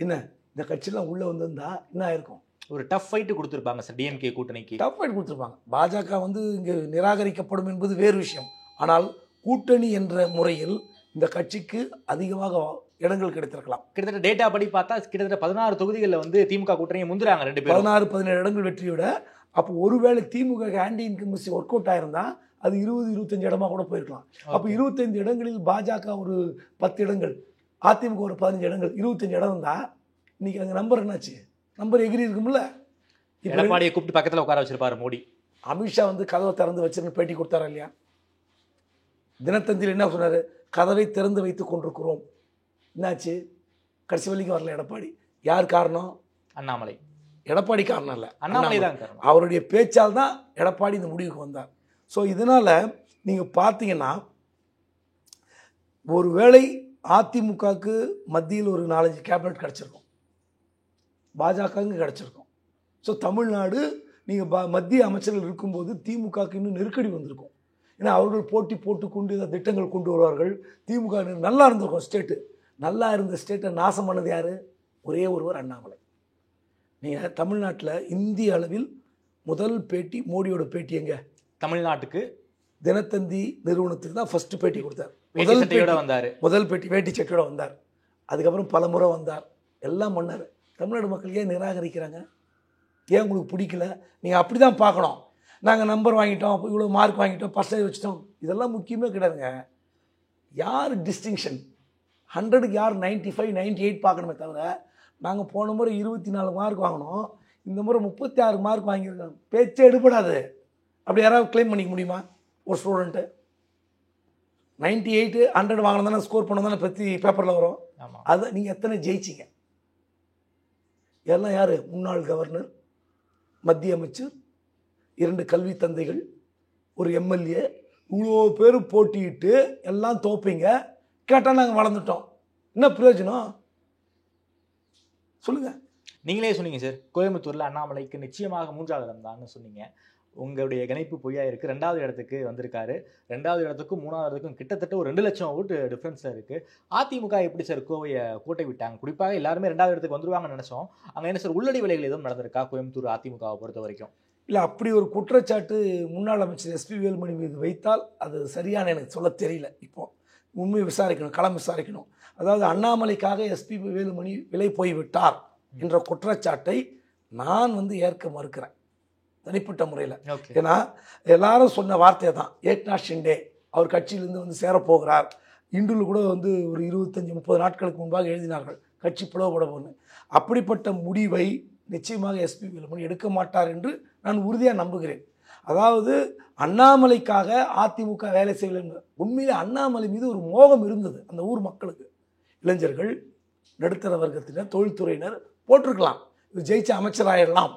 என்ன இந்த கட்சியெல்லாம் உள்ளே வந்திருந்தா என்ன ஆயிருக்கும்? ஒரு டஃப் ஃபைட்டு கொடுத்துருப்பாங்க சார். டிஎம்கே கூட்டணிக்கு டஃப் ஃபைட் கொடுத்துருப்பாங்க. பாஜக வந்து இங்கே நிராகரிக்கப்படும் என்பது வேறு விஷயம். ஆனால் கூட்டணி என்ற முறையில் இந்த கட்சிக்கு அதிகமாக இடங்கள் கிடைத்திருக்கலாம். கிட்டத்தட்ட டேட்டா படி பார்த்தா கிட்டத்தட்ட 16 தொகுதிகளில் வந்து திமுக கூட்டணியை முந்துறாங்க 2 பேரும். 16-17 இடங்கள் வெற்றியோட. அப்போ ஒருவேளை திமுக ஆன்டி இன்கம்பன்சி ஒர்க் அவுட் ஆயிருந்தா அது 20-25 இடமா கூட போயிருக்கலாம். அப்போ 25 இடங்களில் பாஜக ஒரு 10 இடங்கள், அதிமுக ஒரு 15 இடங்கள், 25 இடம் இருந்தா இன்னைக்கு அங்கே நம்பர் என்னாச்சு? நம்பர் எகிரி இருக்கும்ல. எடப்பாடியை கூப்பிட்டு பக்கத்தில் உட்கார வச்சிருப்பாரு மோடி. அமித்ஷா வந்து கதவை திறந்து வச்சிருந்து பேட்டி கொடுத்தாரா இல்லையா? தினத்தந்தியில் என்ன சொன்னார்? கதவை திறந்து வைத்துக் கொண்டிருக்கிறோம். என்னாச்சு? கடைசி வரைக்கும் வரல எடப்பாடி. யார் காரணம்? அண்ணாமலை. எடப்பாடி காரணம் இல்லை, அண்ணாமலை தான் காரணம். அவருடைய பேச்சால் தான் எடப்பாடி இந்த முடிவுக்கு வந்தார். ஸோ இதனால் நீங்கள் பார்த்தீங்கன்னா ஒருவேளை அதிமுகவுக்கு மத்தியில் ஒரு 4-5 கேபினட் கிடச்சிருக்கும், பாஜகவுக்கு கிடச்சிருக்கும். ஸோ தமிழ்நாடு நீங்கள் மத்திய அமைச்சர்கள் இருக்கும்போது திமுகவுக்கு இன்னும் நெருக்கடி வந்திருக்கும். ஏன்னா அவர்கள் போட்டி போட்டுக்கொண்டு இந்த திட்டங்கள் கொண்டு வருவார்கள். திமுக நல்லா இருந்திருக்கும். ஸ்டேட்டு நல்லா இருந்த ஸ்டேட்டை நாசம் பண்ணது யார்? ஒரே ஒருவர், அண்ணாமலை. நீங்கள் தமிழ்நாட்டில் இந்திய அளவில் முதல் பேட்டி, மோடியோட பேட்டி எங்கே? தமிழ்நாட்டுக்கு தினத்தந்தி நிறுவனத்துக்கு தான் ஃபஸ்ட்டு பேட்டி கொடுத்தார். முதல் பேட்டி வேட்டி சட்டையோட வந்தார். அதுக்கப்புறம் பல முறை வந்தார், எல்லாம் பண்ணார். தமிழ்நாடு மக்கள் ஏன் நிராகரிக்கிறாங்க? ஏன் உங்களுக்கு பிடிக்கல? நீங்கள் அப்படி தான் பார்க்கணும். நாங்கள் நம்பர் வாங்கிட்டோம், இவ்வளோ மார்க் வாங்கிட்டோம், பர்சன்டேஜ் வச்சிட்டோம், இதெல்லாம் முக்கியமே கிடையாதுங்க. யார் டிஸ்டிங்ஷன் 100க்கு யார் 95, 98 பார்க்கணுமே தவிர நாங்கள் போன முறை 24 மார்க் வாங்கினோம், இந்த முறை 36 மார்க் வாங்கியிருக்கோம், பேச்சே எடுபடாது. அப்படி யாராவது கிளைம் பண்ணிக்க முடியுமா? ஒரு ஸ்டூடெண்ட்டு 98, 100 வாங்கினா தானே ஸ்கோர் பண்ண தானே பற்றி பேப்பரில் வரும். அதை நீங்கள் எத்தனை ஜெயிச்சிங்க? எல்லாம் யார்? முன்னாள் கவர்னர், மத்திய அமைச்சர், 2 கல்வி தந்தைகள், ஒரு எம்எல்ஏ, இவ்வளோ பேர் போட்டிட்டு எல்லாம் தோப்பீங்க. கேட்டால் நாங்கள் வளர்ந்துட்டோம், என்ன பிரயோஜனம் சொல்லுங்கள்? நீங்களே சொன்னீங்க சார், கோயம்புத்தூரில் அண்ணாமலைக்கு நிச்சயமாக 3வது இடம் தான்னு சொன்னீங்க. உங்களுடைய கணிப்பு பொய்யா இருக்குது. 2வது இடத்துக்கு வந்திருக்காரு. 2வது இடத்துக்கும் 3வது இடத்துக்கும் கிட்டத்தட்ட ஒரு 2 லட்சம் ஓட்டு டிஃப்ரென்ஸாக இருக்குது. அதிமுக எப்படி சார் கோவையை கோட்டை விட்டாங்க? குறிப்பாக எல்லாருமே 2வது இடத்துக்கு வந்துருவாங்கன்னு நினச்சோம். அங்கே என்ன சார் உள்ளடி விலைகள் எதுவும் நடந்திருக்கா கோயம்புத்தூர் அதிமுகவை பொறுத்த வரைக்கும்? இல்லை, அப்படி ஒரு குற்றச்சாட்டு முன்னாள் அமைச்சர் எஸ்பி வேலுமணி மீது வைத்தால் அது சரியான எனக்கு சொல்ல தெரியல. இப்போது உண்மை விசாரிக்கணும், களம் விசாரிக்கணும். அதாவது அண்ணாமலைக்காக எஸ்பி வேலுமணி விலை போய்விட்டார் என்ற குற்றச்சாட்டை நான் வந்து ஏற்க மறுக்கிறேன் தனிப்பட்ட முறையில். ஏன்னா எல்லாரும் சொன்ன வார்த்தை தான், ஏக்நாத் ஷிண்டே அவர் கட்சியிலேருந்து வந்து சேரப்போகிறார். இன்றில் கூட வந்து ஒரு 25-30 நாட்களுக்கு முன்பாக எழுதினார்கள் கட்சி பிளவுபட போன்னு. அப்படிப்பட்ட முடிவை நிச்சயமாக எஸ்பி வேலுமணி எடுக்க மாட்டார் என்று நான் உறுதியாக நம்புகிறேன். அதாவது அண்ணாமலைக்காக அதிமுக வேலை செய்யலை. உண்மையிலே அண்ணாமலை மீது ஒரு மோகம் இருந்தது அந்த ஊர் மக்களுக்கு. இளைஞர்கள், நடுத்தர வர்க்கத்தினர், தொழில்துறையினர் போட்டிருக்கலாம், இவர் ஜெயிச்ச அமைச்சராயிடலாம்,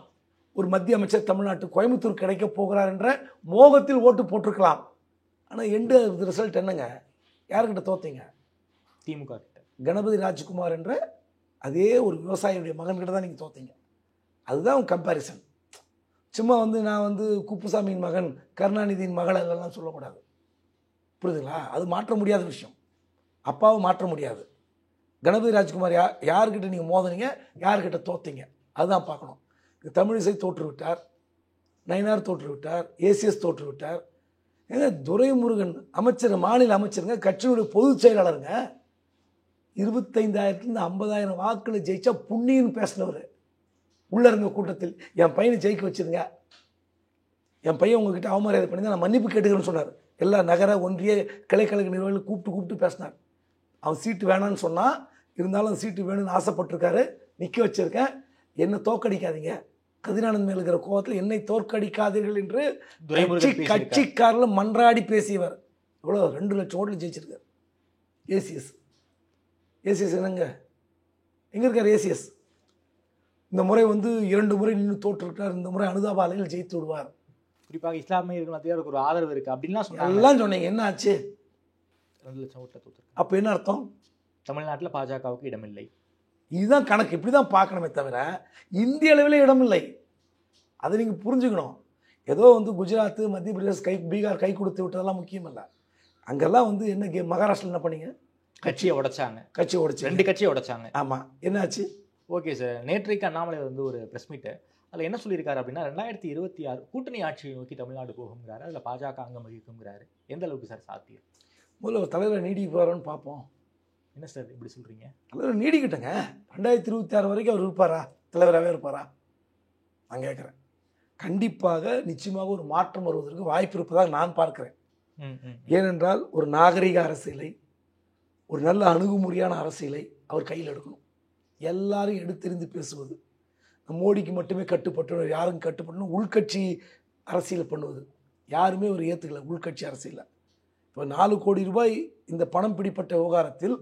ஒரு மத்திய அமைச்சர் தமிழ்நாட்டு கோயம்புத்தூர் கிடைக்க போகிறார் என்ற மோகத்தில் ஓட்டு போட்டிருக்கலாம். ஆனால் எண்டு ரிசல்ட் என்னங்க? யாருக்கிட்ட தோத்தீங்க? திமுக கிட்ட. கணபதி ராஜ்குமார் என்ற அதே ஒரு விவசாயியுடைய மகன்கிட்ட தான் நீங்கள் தோத்தீங்க. அதுதான் கம்பேரிசன். சும்மா நான் குப்புசாமியின் மகன், கருணாநிதியின் மகள் எல்லாம் சொல்லக்கூடாது. புரியுதுங்களா? அது மாற்ற முடியாத விஷயம். அப்பாவை மாற்ற முடியாது. கணபதி ராஜ்குமார் யார்கிட்ட நீங்கள் மோதினீங்க, யார்கிட்ட தோத்தீங்க, அதுதான் பார்க்கணும். தமிழிசை தோற்றுவிட்டார், நயினார் தோற்றுவிட்டார், ஏசிஎஸ் தோற்றுவிட்டார். ஏங்க துரைமுருகன் அமைச்சர், மாநில அமைச்சருங்க, கட்சியுடைய பொதுச் செயலாளருங்க, 25,000 50,000 வாக்குகளை ஜெயிச்சா புண்ணியன்னு பேசினவர். உள்ள இருந்த கூட்டத்தில் என் பையனை ஜெயிக்க வச்சிருங்க, என் பையன் உங்ககிட்ட அவமரியாதை பண்ணி தான் நான் மன்னிப்பு கேட்டுக்கிறேன்னு சொன்னார். எல்லா நகர ஒன்றிய கிளைக்கழக நிர்வாகிகள் கூப்பிட்டு பேசினார். அவன் சீட்டு வேணான்னு சொன்னால், இருந்தாலும் அந்த சீட்டு வேணும்னு ஆசைப்பட்டிருக்காரு. நிற்க வச்சிருக்கேன், என்னை தோற்கடிக்காதீங்க, கதிரானந்த் மேல் இருக்கிற கோபத்தில் என்னை தோற்கடிக்காதீர்கள் என்று கட்சிக்காரில் மன்றாடி பேசியவர். எவ்வளோ 2 லட்சம் ஓட்டில் ஜெயிச்சிருக்கார். ஏசிஎஸ் என்னங்க எங்கே இருக்கார்? ஏசிஎஸ் இந்த முறை 2 முறை நின்று தோற்றுருக்கார். இந்த முறை அனுதாபாலையில் ஜெயித்து விடுவார். குறிப்பாக இஸ்லாமியர்கள் மத்தியில் ஒரு ஆதரவு இருக்குது அப்படின்லாம் சொன்னாங்க. எல்லாம் சொன்னீங்க, என்ன ஆச்சு? 2 லட்சம் ஓட்டில் தோற்று. அப்போ என்ன அர்த்தம்? தமிழ்நாட்டில் பாஜகவுக்கு இடமில்லை. இதுதான் கணக்கு. இப்படி தான் பார்க்கணுமே தவிர இந்திய அளவில் இடமில்லை. அதை நீங்கள் புரிஞ்சுக்கணும். ஏதோ குஜராத், மத்திய பிரதேஷ், பீகார் கை கொடுத்து விட்டதெல்லாம் முக்கியம் இல்லை. அங்கெல்லாம் என்ன மகாராஷ்டிரா என்ன பண்ணீங்க? கட்சியை உடைச்சாங்க. 2 கட்சியை உடைச்சாங்க. ஆமாம், என்னாச்சு? Okay sir. நேற்றைக்கு அண்ணாமலை ஒரு ப்ரெஸ் மீட்டு, அதில் என்ன சொல்லியிருக்காரு அப்படின்னா, 2026 கூட்டணி ஆட்சியை நோக்கி தமிழ்நாடு போகுங்கிறாரு. அதில் பாஜக அங்கம் வகிக்குங்கிறாரு. எந்த அளவுக்கு சார் சாத்தியம்? முதல்ல ஒரு தலைவரை நீடிக்க போகிறான்னு பார்ப்போம். என்ன சார் இப்படி சொல்கிறீங்க? தலைவர் நீடிக்கிட்டங்க. 2026 வரைக்கும் அவர் இருப்பாரா? தலைவராகவே இருப்பாரா? நான் கேட்குறேன். கண்டிப்பாக நிச்சயமாக ஒரு மாற்றம் வருவதற்கு வாய்ப்பு இருப்பதாக நான் பார்க்கிறேன். ஏனென்றால் ஒரு நாகரிக அரசியலை, ஒரு நல்ல அணுகுமுறையான அரசியலை அவர் கையில் எடுக்கணும். எல்லாரும் எடுத்தெறிந்து பேசுவது, மோடிக்கு மட்டுமே கட்டுப்பட்டு யாரும் கட்டுப்படணும், உள்கட்சி அரசியல் பண்ணுவது யாருமே ஒரு ஏற்றுக்கல. உள்கட்சி அரசியல் இப்போ 4 கோடி ரூபாய் இந்த பணம் பிடிப்பட்ட விவகாரத்தில்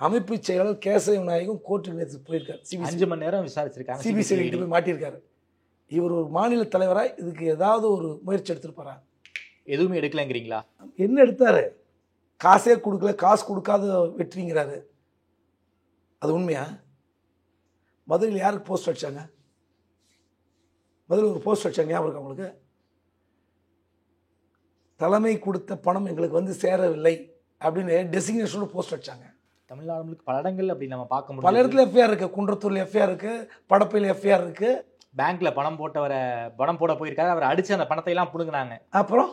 அமைப்பு செயலாளர் கேசவ நாயகம் கோர்ட்டுக்கு நேற்று போயிருக்காரு. 5 மணி நேரம் விசாரிச்சிருக்காங்க. சிபிசிஐடி போய் மாட்டியிருக்காரு. இவர் ஒரு மாநில தலைவராக இதுக்கு ஏதாவது ஒரு முயற்சி எடுத்திருப்பாரா? எதுவுமே எடுக்கலைங்கிறீங்களா? என்ன எடுத்தாரு? காசே கொடுக்கல, காசு கொடுக்காத வெற்றிங்கிறாரு. அது உண்மையா? மதுரையில் யாருக்கு போஸ்ட் அடிச்சாங்க? மதுரையில் ஒரு போஸ்ட் அடிச்சாங்க, ஞாபகம் இருக்கா உங்களுக்கு? தலைமை கொடுத்த பணம் எங்களுக்கு சேரவில்லை அப்படின்னு டெசிக்னேஷனோட போஸ்ட் அடிச்சாங்க. தமிழ்நாடு முழுக்க பல இடங்கள் அப்படி நம்ம பார்க்க முடியும். பல இடத்துல எஃப்ஐஆர் இருக்குது. குன்றத்தூரில் எஃப்ஐஆர் இருக்குது, படப்பையில் எஃப்ஐஆர் இருக்குது. பேங்க்ல பணம் போட போயிருக்காரு, அவர் அடிச்சு அந்த பணத்தை எல்லாம் பிடுங்கினாங்க. அப்புறம்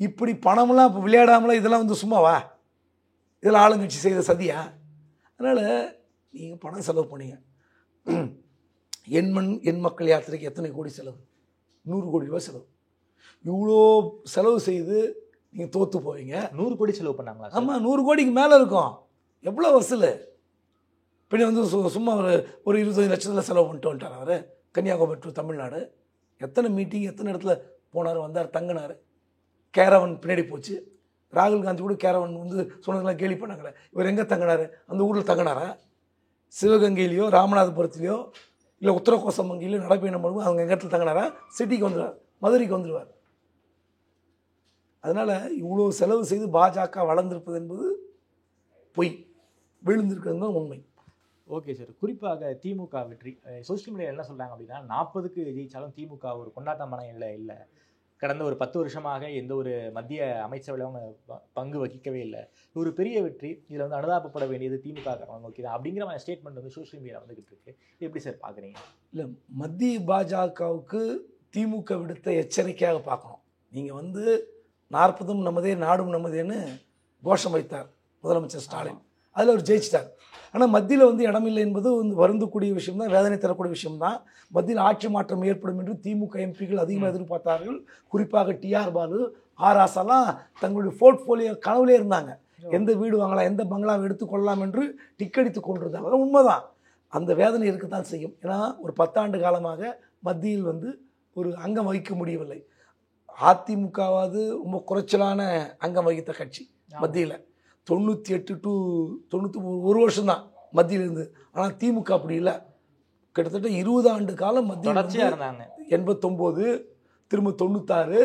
இப்படி பணமெல்லாம் இப்போ விளையாடாமலாம் இதெல்லாம் சும்மாவா? இதெல்லாம் ஆளுங்கட்சி செய்த சதியா? அதனால் நீங்கள் பணம் செலவு பண்ணீங்க. என் மக்கள் யாத்திரைக்கு எத்தனை கோடி செலவு? 100 கோடி ரூபாய் செலவு. இவ்வளோ செலவு செய்து நீங்கள் தோற்று போவீங்க. 100 கோடி செலவு பண்ணாங்களா? ஆமாம், 100 கோடிக்கு மேலே இருக்கும். எவ்வளோ வசூல்? பின்ன சும்மா ஒரு 25 லட்சத்தில் செலவு பண்ணிட்டு வந்துட்டார் அவர். கன்னியாகுமரி டு தமிழ்நாடு எத்தனை மீட்டிங், எத்தனை இடத்துல போனார், வந்தார், தங்கினார். கேரவன் பின்னாடி போச்சு. ராகுல் காந்தி கூட கேரவன் சொன்னதெல்லாம் கேள்வி பண்ணாங்களே. இவர் எங்கே தங்கினார்? அந்த ஊரில் தங்கினாரா? சிவகங்கையிலையோ ராமநாதபுரத்துலையோ இல்லை உத்தரகோசமங்கையிலையோ நடைபயணம் பண்ணும்போது அவங்க எங்கள் இடத்துல தங்கினாரா? சிட்டிக்கு வந்துடுவார், மதுரைக்கு வந்துடுவார். அதனால் இவ்வளோ செலவு செய்து பாஜக வளர்ந்திருப்பது என்பது பொய், விழுந்திருக்கிறது தான் உண்மை. Okay sir. குறிப்பாக திமுக வெற்றி சோசியல் மீடியா என்ன சொல்கிறாங்க அப்படின்னா, 40க்கு ஜெயிச்சாலும் திமுக ஒரு கொண்டாட்ட மனம் இல்லை. கடந்த ஒரு 10 வருஷமாக எந்த ஒரு மத்திய அமைச்சரவையில் அவங்க பங்கு வகிக்கவே இல்லை. ஒரு பெரிய வெற்றி, இதில் அனுதாபப்பட வேண்டியது திமுக காரணம் நோக்கி தான் அப்படிங்கிற மாதிரி ஸ்டேட்மெண்ட் சோசியல் மீடியா வந்துகிட்டு இருக்கு. எப்படி சார் பார்க்குறீங்க? இல்லை, மத்திய பாஜகவுக்கு திமுக விடுத்த எச்சரிக்கையாக பார்க்கணும். நீங்கள் 40ம் நமதே நாடும் நமதேன்னு கோஷம் வைத்தார் முதலமைச்சர் ஸ்டாலின். அதில் அவர் ஜெயிச்சிட்டார். ஆனால் மத்தியில் இடமில்லை என்பது வருந்தக்கூடிய விஷயம் தான், வேதனை தரக்கூடிய விஷயம்தான். மத்தியில் ஆட்சி மாற்றம் ஏற்படும் என்று திமுக எம்பிக்கள் அதிகமாக எதிர்பார்த்தார்கள். குறிப்பாக டிஆர் பாலு, ஆர் ஆசாலாம் தங்களுடைய போர்ட்ஃபோலியோ கனவுலே இருந்தாங்க. எந்த வீடு வாங்கலாம், எந்த பங்களாவை எடுத்துக்கொள்ளலாம் என்று டிக்கெடித்து கொண்டிருந்தாங்க. உண்மைதான், அந்த வேதனை இருக்கத்தான் செய்யும். ஏன்னா ஒரு 10 ஆண்டு காலமாக மத்தியில் ஒரு அங்கம் வகிக்க முடியவில்லை. அதிமுகவாவது ரொம்ப குறைச்சலான அங்கம் வகித்த கட்சி மத்தியில். 98 to 93 ஒரு வருஷம்தான் மத்தியில் இருந்து. ஆனால் திமுக அப்படி இல்லை. கிட்டத்தட்ட 20 ஆண்டு காலம் மத்தியில் இருந்தாங்க. 89, திரும்ப 96,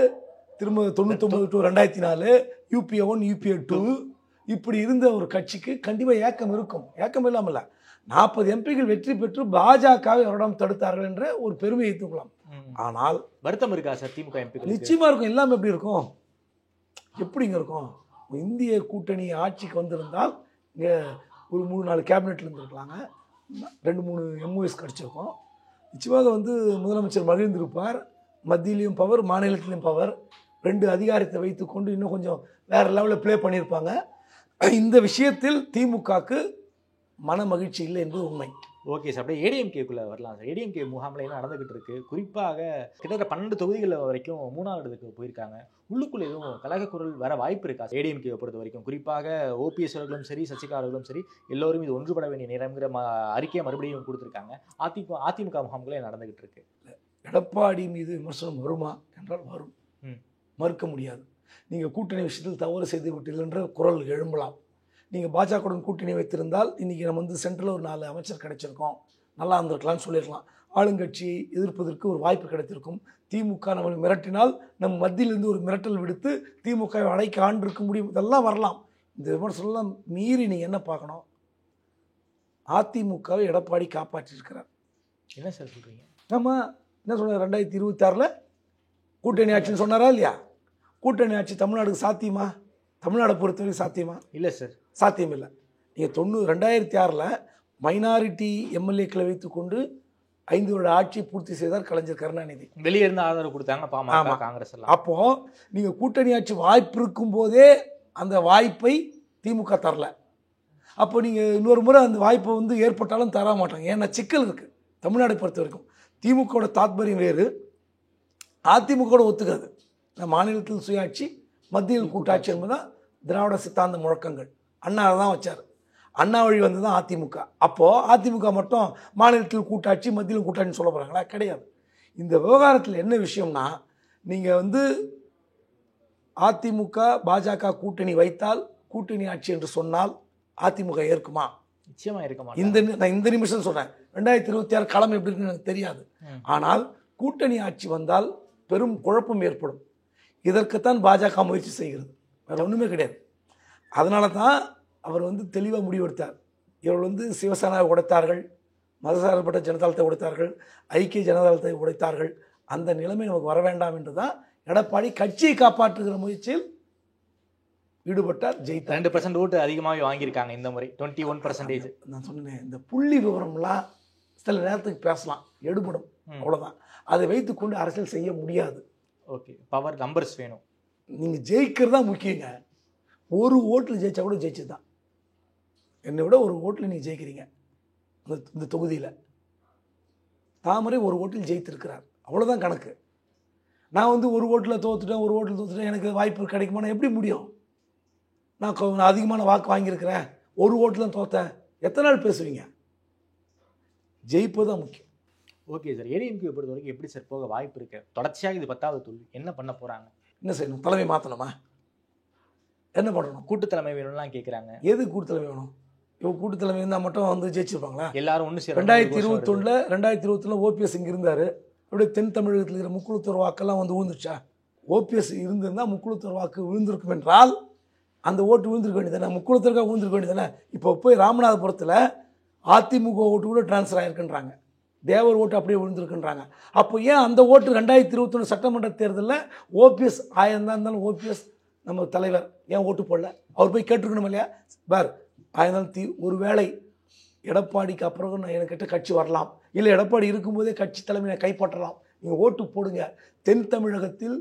திரும்ப 99 to 2004, UPA 1, UPA 2, இப்படி இருந்த ஒரு கட்சிக்கு கண்டிப்பாக ஏக்கம் இருக்கும். ஏக்கம் இல்லாமல் 40 எம்பிகள் வெற்றி பெற்று பாஜகவை அவரிடம் தடுத்தார்கள் என்ற ஒரு பெருமையை தூக்கலாம். ஆனால் வருத்தம் இருக்கா சார் திமுக எம்பிகள்? நிச்சயமா இருக்கும். எல்லாம் எப்படி இருக்கும்? எப்படிங்க இருக்கும்? இந்திய கூட்டணி ஆட்சிக்கு வந்திருந்தால் இங்கே ஒரு 3-4 கேபினெட்டில் இருந்திருக்கலாங்க, 2-3 எம்ஓஎஸ் கிடச்சிருக்கும். நிச்சயமாக முதலமைச்சர் மகிழ்ந்திருப்பார். மத்தியிலையும் பவர், மாநிலத்திலையும் பவர், 2 அதிகாரத்தை வைத்துக்கொண்டு இன்னும் கொஞ்சம் வேறு லெவலில் ப்ளே பண்ணியிருப்பாங்க. இந்த விஷயத்தில் திமுகவுக்கு மன மகிழ்ச்சி இல்லை என்பது உண்மை. ஓகே சார், அப்படியே ஏடிஎம்கேக்குள்ளே வரலாம் சார். ஏடிஎம்கே முகாமில் என்ன நடந்துகிட்டு இருக்கு? குறிப்பாக கிட்டத்தட்ட 12 தொகுதிகள் வரைக்கும் 3வது இடத்துக்கு போயிருக்காங்க. உள்ளுக்குள்ள எதுவும் கலக குரல் வர வாய்ப்பு இருக்கா ஏடிஎம்கேவை பொறுத்த வரைக்கும்? குறிப்பாக ஓபிஎஸ் அவர்களும் சரி, சசிகலா அவர்களும் சரி, எல்லோரும் இது ஒன்றுபட வேண்டிய நேரங்கிற அறிக்கையை மறுபடியும் கொடுத்துருக்காங்க. அதிமுக முகாம்களே நடந்துகிட்டு இருக்கு. எடப்பாடி மீது விமர்சனம் வருமா என்றால் வரும், மறுக்க முடியாது. நீங்கள் கூட்டணி விஷயத்தில் தவறு செய்து விட்டீர்கள் என்ற குரல் எழும்பலாம். நீங்கள் பாஜகவுடன் கூட்டணி வைத்திருந்தால் இன்றைக்கி நம்ம சென்ட்ரலில் ஒரு 4 அமைச்சர் கிடைச்சிருக்கோம், நல்லா இருந்திருக்கலாம்னு சொல்லியிருக்கலாம். ஆளுங்கட்சியை எதிர்ப்பதற்கு ஒரு வாய்ப்பு கிடைத்திருக்கும். திமுக நம்மளை மிரட்டினால் நம் மத்தியிலிருந்து ஒரு மிரட்டல் விடுத்து திமுகவை அடைக்க ஆண்டு இருக்க முடியும். இதெல்லாம் வரலாம். இந்த விமர்சனம்லாம் மீறி நீங்கள் என்ன பார்க்கணும்? அதிமுகவை எடப்பாடி காப்பாற்றியிருக்கிறார். என்ன சார் சொல்கிறீங்க? ஆமாம், என்ன சொன்னார்? 2026 கூட்டணி ஆட்சின்னு சொன்னாரா இல்லையா? கூட்டணி ஆட்சி தமிழ்நாடுக்கு சாத்தியமா? தமிழ்நாடை பொறுத்தவரைக்கும் சாத்தியமா? இல்லை சார், சாத்தியம் இல்லை. நீங்கள் 2006 மைனாரிட்டி எம்எல்ஏக்களை வைத்துக்கொண்டு 5 வருட ஆட்சியை பூர்த்தி செய்தார் கலைஞர் கருணாநிதி. வெளியே இருந்து ஆதரவு கொடுத்தாங்க பாமக, காங்கிரஸ் எல்லாம். அப்போது நீங்கள் கூட்டணி ஆட்சி வாய்ப்பு இருக்கும் போதே அந்த வாய்ப்பை திமுக தரல. அப்போ நீங்கள் இன்னொரு முறை அந்த வாய்ப்பை ஏற்பட்டாலும் தர மாட்டாங்க. ஏன்னா சிக்கல் இருக்குது தமிழ்நாடை பொறுத்த வரைக்கும். திமுகவோட தாத்பரியம் வேறு, அதிமுக ஒத்துக்காது. மாநிலத்தில் சுயாட்சி, மத்தியில் கூட்டாட்சி என்பதுதான் திராவிட சித்தாந்த முழக்கங்கள். அண்ணா தான் வச்சார். அண்ணா வழி வந்து தான் அதிமுக. அப்போது அதிமுக மட்டும் மாநிலத்தில் கூட்டாட்சி, மத்தியில் கூட்டாட்சின்னு சொல்ல போகிறாங்களா? கிடையாது. இந்த விவகாரத்தில் என்ன விஷயம்னா, நீங்கள் அதிமுக பாஜக கூட்டணி வைத்தால், கூட்டணி ஆட்சி என்று சொன்னால் அதிமுக ஏற்குமா? நிச்சயமாக இருக்க மாட்டேன். நான் இந்த நிமிஷம் சொன்னேன். 2026 களம் எப்படி இருக்குன்னு எனக்கு தெரியாது. ஆனால் கூட்டணி ஆட்சி வந்தால் பெரும் குழப்பம் ஏற்படும். இதற்குத்தான் பாஜக முயற்சி செய்கிறது, வேறு ஒன்றுமே கிடையாது. அதனால தான் அவர் தெளிவாக முடிவெடுத்தார். இவர்கள் சிவசேனாவை உடைத்தார்கள், மதசார்பற்ற ஜனதாதளத்தை உடைத்தார்கள், ஐக்கிய ஜனதாதளத்தை உடைத்தார்கள். அந்த நிலைமை நமக்கு வர வேண்டாம் என்று தான் எடப்பாடி கட்சியை காப்பாற்றுகிற முயற்சியில் ஈடுபட்டார். ஜெயித்தார். 2% ஓட்டு அதிகமாகவே வாங்கியிருக்காங்க இந்த முறை, 21%. நான் சொன்னேன், இந்த புள்ளி விவரம்லாம் சில நேரத்துக்கு பேசலாம், எடுபடும், அவ்வளோதான். அதை வைத்துக்கொண்டு அரசியல் செய்ய முடியாது. ஓகே, பவர் நம்பர்ஸ் வேணும். நீங்கள் ஜெயிக்கிறது தான் முக்கியங்க. ஒரு ஓட்டில் ஜெயிச்சா கூட ஜெயிச்சது தான். என்னை விட ஒரு ஓட்டில் நீங்கள் ஜெயிக்கிறீங்க. இந்த தொகுதியில் தாமரை ஒரு ஓட்டில் ஜெயித்திருக்கிறார், அவ்வளோதான் கணக்கு. நான் ஒரு ஓட்டில் தோத்துட்டேன், ஒரு ஓட்டில் தோத்துட்டேன், எனக்கு வாய்ப்பு கிடைக்குமானா எப்படி முடியும்? நான் அதிகமான வாக்கு வாங்கியிருக்கிறேன், ஒரு ஓட்டில் தான் தோத்தேன், எத்தனை நாள் பேசுவீங்க? ஜெயிப்பது தான் முக்கியம். ஓகே சார், ஏடிஎம்கே பொறுத்த வரைக்கும் எப்படி சார் போக வாய்ப்பு இருக்கு? தொடர்ச்சியாக இது 10வது தோல்வி, என்ன பண்ண போகிறாங்க? என்ன செய்யணும்? தலைமை மாற்றணுமா? என்ன பண்ணணும்? கூட்டு தலைமை வேணும்லாம் கேட்குறாங்க. எது கூட்டு தலைமை வேணும்? இவங்க கூட்டு தலைமை இருந்தால் மட்டும் ஜெயிச்சிருப்பாங்களா? எல்லாரும் ஒன்று சேர. 2021 ஓபிஎஸ் இங்கே இருந்தார். அப்படியே தென் தமிழகத்தில் இருக்கிற முக்குளத்தூர் வாக்கெல்லாம் விழுந்துருச்சா? ஓபிஎஸ் இருந்திருந்தால் முக்குளத்தூர் வாக்கு விழுந்திருக்கும் என்றால் அந்த ஓட்டு விழுந்திருக்க வேண்டியதானே, முக்குளத்தூருக்காக விழுந்திருக்க வேண்டியதானே. இப்போ போய் ராமநாதபுரத்தில் அதிமுக ஓட்டு கூட டிரான்ஸ்ஃபர் ஆகிருக்குன்றாங்க, தேவர் ஓட்டு அப்படியே விழுந்திருக்குன்றாங்க. அப்போ ஏன் அந்த ஓட்டு 2021 சட்டமன்ற தேர்தலில் ஓபிஎஸ் ஆயிருந்தா இருந்தாலும் ஓபிஎஸ் நம்ம தலைவர் ஏன் ஓட்டு போடல? அவர் போய் கேட்டுருக்கணும் இல்லையா? பார் ஆயிருந்தாலும் ஒருவேளை எடப்பாடிக்கு அப்புறம் நான் என்கிட்ட கட்சி வரலாம், இல்லை எடப்பாடி இருக்கும்போதே கட்சி தலைமையை கைப்பற்றலாம், நீங்கள் ஓட்டு போடுங்க. தென் தமிழகத்தில்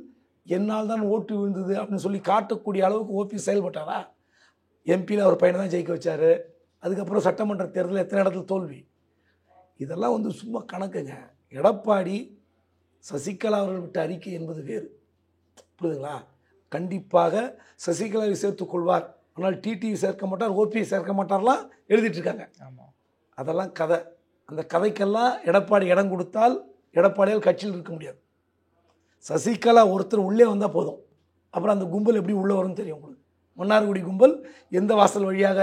என்னால் தான் ஓட்டு விழுந்தது அப்படின்னு சொல்லி காட்டக்கூடிய அளவுக்கு ஓபிஎஸ் செயல்பட்டாரா? எம்பியில் அவர் பையனை தான் ஜெயிக்க வச்சார். அதுக்கப்புறம் சட்டமன்ற தேர்தலில் எத்தனை இடத்துல தோல்வி? இதெல்லாம் சும்மா கணக்குங்க. எடப்பாடி சசிகலா அவர்கள் விட்ட அறிக்கை என்பது வேறு, புரியுதுங்களா? கண்டிப்பாக சசிகலாவை சேர்த்துக்கொள்வார், ஆனால் டிடிவி சேர்க்க மாட்டார், ஓபிஎஸ் சேர்க்க மாட்டார்லாம் எழுதிட்டு இருக்காங்க. ஆமாம், அதெல்லாம் கதை. அந்த கதைக்கெல்லாம் எடப்பாடி இடம் கொடுத்தால் எடப்பாடியால் கட்சியில் இருக்க முடியாது. சசிகலா ஒருத்தர் உள்ளே வந்தால் போதும், அப்புறம் அந்த கும்பல் எப்படி உள்ளே வரும்னு தெரியும் உங்களுக்கு. மன்னார்குடி கும்பல் எந்த வாசல் வழியாக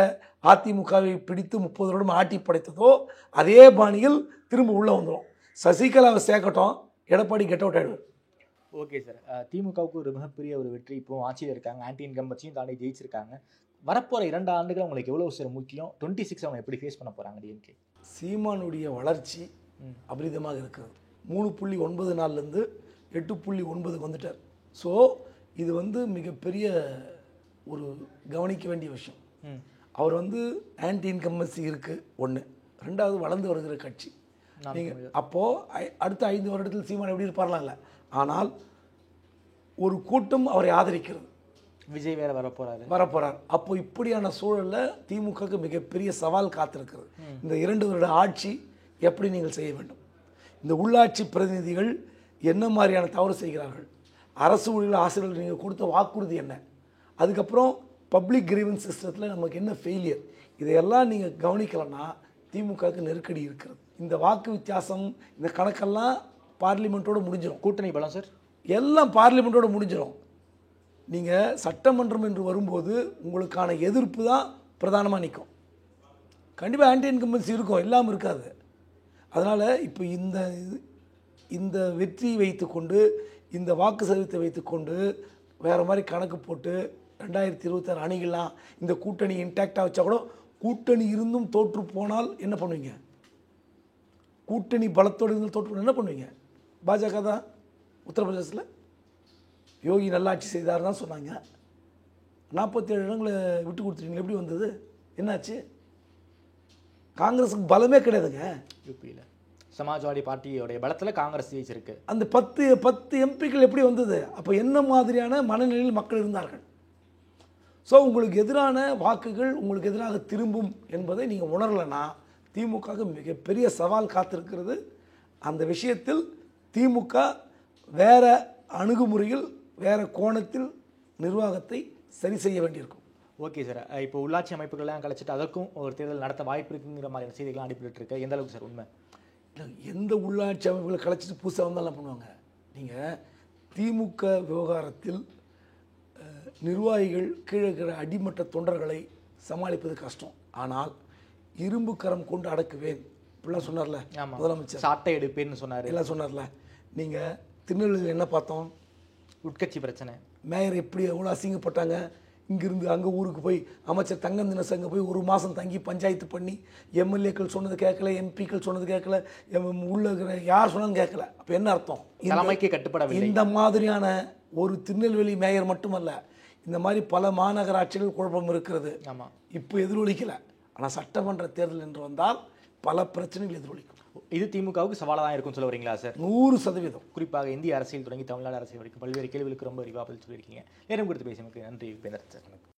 அதிமுகவை பிடித்து 30 வருடம் ஆட்டி படைத்ததோ அதே பாணியில் திரும்ப உள்ளே வந்துடும். சசிகலாவை சேர்க்கட்டும், எடப்பாடி கெட் அவுட் ஆகிடுவார். ஓகே சார், திமுகவுக்கு ஒரு மிகப்பெரிய ஒரு வெற்றி. இப்போ ஆட்சியில் இருக்காங்க, ஆன்டி இன்கம்பன்சியும் தாண்டி ஜெயிச்சிருக்காங்க. வரப்போகிற 2 ஆண்டுகள் உங்களுக்கு எவ்வளோ சார் முக்கியம்? 26 அவங்க எப்படி ஃபேஸ் பண்ண போகிறாங்க டிஎம்கே? சீமானுடைய வளர்ச்சி அபரிதமாக இருக்கிறது. 3.94லேருந்து 8.9 வந்துட்டார். ஸோ இது மிகப்பெரிய ஒரு கவனிக்க வேண்டிய விஷயம். அவர் ஆன்டி இன்கம்பன்சி இருக்குது ஒன்று. ரெண்டாவது வளர்ந்து வருகிற கட்சி. நீங்கள் அப்போது அடுத்த 5 வருடத்தில் சீமான் எப்படி இருப்பார்லாம் இல்லை, ஆனால் ஒரு கூட்டம் அவரை ஆதரிக்கிறது. விஜய் வேற வரப்போறார். அப்போ இப்படியான சூழலில் திமுகவுக்கு மிகப்பெரிய சவால் காத்திருக்கிறது. இந்த 2 வருட ஆட்சி எப்படி நீங்கள் செய்ய வேண்டும்? இந்த உள்ளாட்சி பிரதிநிதிகள் என்ன மாதிரியான தவறு செய்கிறார்கள்? அரசு ஊழியர்கள் ஆசிரியர்கள் நீங்கள் கொடுத்த வாக்குறுதி என்ன? அதுக்கப்புறம் பப்ளிக் கிரீவன்ஸ் சிஸ்டத்தில் நமக்கு என்ன ஃபெயிலியர்? இதையெல்லாம் நீங்கள் கவனிக்கலைன்னா திமுகவுக்கு நெருக்கடி இருக்கிறது. இந்த வாக்கு வித்தியாசம், இந்த கணக்கெல்லாம் பார்லிமெண்ட்டோடு முடிஞ்சிடும். கூட்டணி பலம் சார் எல்லாம் பார்லிமெண்ட்டோடு முடிஞ்சிடும். நீங்கள் சட்டமன்றம் என்று வரும்போது உங்களுக்கான எதிர்ப்பு தான் பிரதானமாக நிற்கும். கண்டிப்பாக ஆன்டி இன்கம்பன்சி இருக்கும், இல்லாமல் இருக்காது. அதனால் இப்போ இந்த வெற்றியை வைத்துக்கொண்டு, இந்த வாக்கு சதவீதத்தை வைத்துக்கொண்டு வேறு மாதிரி கணக்கு போட்டு 2026 அணிகளாம் இந்த கூட்டணி இன்டாக்டாக வச்சா கூட, கூட்டணி இருந்தும் தோற்று போனால் என்ன பண்ணுவீங்க? கூட்டணி பலத்தோடு இருந்து தோற்று போனால் என்ன பண்ணுவீங்க? பாஜக தான் உத்தரப்பிரதேசத்தில் யோகி நல்லாட்சி செய்தார் தான் சொன்னாங்க. 47 இடங்களை விட்டு கொடுத்துட்டீங்க. எப்படி வந்தது? என்னாச்சு? காங்கிரஸுக்கு பலமே கிடையாதுங்க. யூபியில் சமாஜ்வாடி பார்ட்டியோடைய பலத்தில் காங்கிரஸ் ஜெயிச்சிருக்கு. அந்த 10 எம்பிக்கள் எப்படி வந்தது? அப்போ என்ன மாதிரியான மனநிலையில் மக்கள் இருந்தார்கள்? ஸோ உங்களுக்கு எதிரான வாக்குகள் உங்களுக்கு எதிராக திரும்பும் என்பதை நீங்கள் உணரலைன்னா திமுக மிகப்பெரிய சவால் காத்திருக்கிறது. அந்த விஷயத்தில் திமுக வேற அணுகுமுறையில், வேற கோணத்தில் நிர்வாகத்தை சரி செய்ய வேண்டியிருக்கும். ஓகே சார், இப்போ உள்ளாட்சி அமைப்புகள்லாம் கழிச்சிட்டு அதற்கும் ஒரு தேர்தல் நடத்த வாய்ப்பு இருக்குங்கிற மாதிரியான செய்திகள்லாம் அனுப்பிட்டு இருக்கு. எந்த அளவுக்கு சார் உண்மை? எந்த உள்ளாட்சி அமைப்புகளை கழிச்சிட்டு புதுசாக வந்தாலும் பண்ணுவாங்க. நீங்கள் திமுக விவகாரத்தில் நிர்வாகிகள் கீழே இருக்கிற அடிமட்ட தொண்டர்களை சமாளிப்பது கஷ்டம். ஆனால் இரும்பு கரம் கொண்டு அடக்குவேன் இப்படிலாம் சொன்னார்ல முதலமைச்சர். சாட்டை எடுப்பேன்னு சொன்னார், எல்லாம் சொன்னார்ல. நீங்கள் திருநெல்வேலியில் என்ன பார்த்தோம்? உட்கட்சி பிரச்சனை. மேயர் எப்படி எவ்வளோ அசிங்கப்பட்டாங்க. இங்கிருந்து அங்கே ஊருக்கு போய் அமைச்சர் தங்கம் தினசு அங்கே போய் 1 மாதம் தங்கி பஞ்சாயத்து பண்ணி எம்எல்ஏக்கள் சொன்னது கேட்கல, எம்பிக்கள் சொன்னது கேட்கல, உள்ள இருக்கிற யார் சொன்னாலும் கேட்கல. அப்போ என்ன அர்த்தம்? தலைமைக்கு கட்டுப்படவில்லை. இந்த மாதிரியான ஒரு திருநெல்வேலி மேயர் மட்டுமல்ல, இந்த மாதிரி பல மாநகராட்சிகள் குழப்பம் இருக்கிறது. ஆமாம், இப்போ எதிரொலிக்கலை. ஆனால் சட்டமன்ற தேர்தல் என்று வந்தால் பல பிரச்சனைகள் எதிரொலிக்கும். இது திமுகவுக்கு சவாலாக தான் இருக்கும்னு சொல்ல வரீங்களா சார்? 100%. குறிப்பாக இந்திய அரசியல் தொடங்கி தமிழ்நாடு அரசியல் வரைக்கும் பல்வேறு கேள்விகளுக்கு ரொம்ப விரிவாக பதில் சொல்லியிருக்கீங்க. நேரம் கொடுத்து பேசியமைக்கு நன்றி உபேந்திரன் சார்.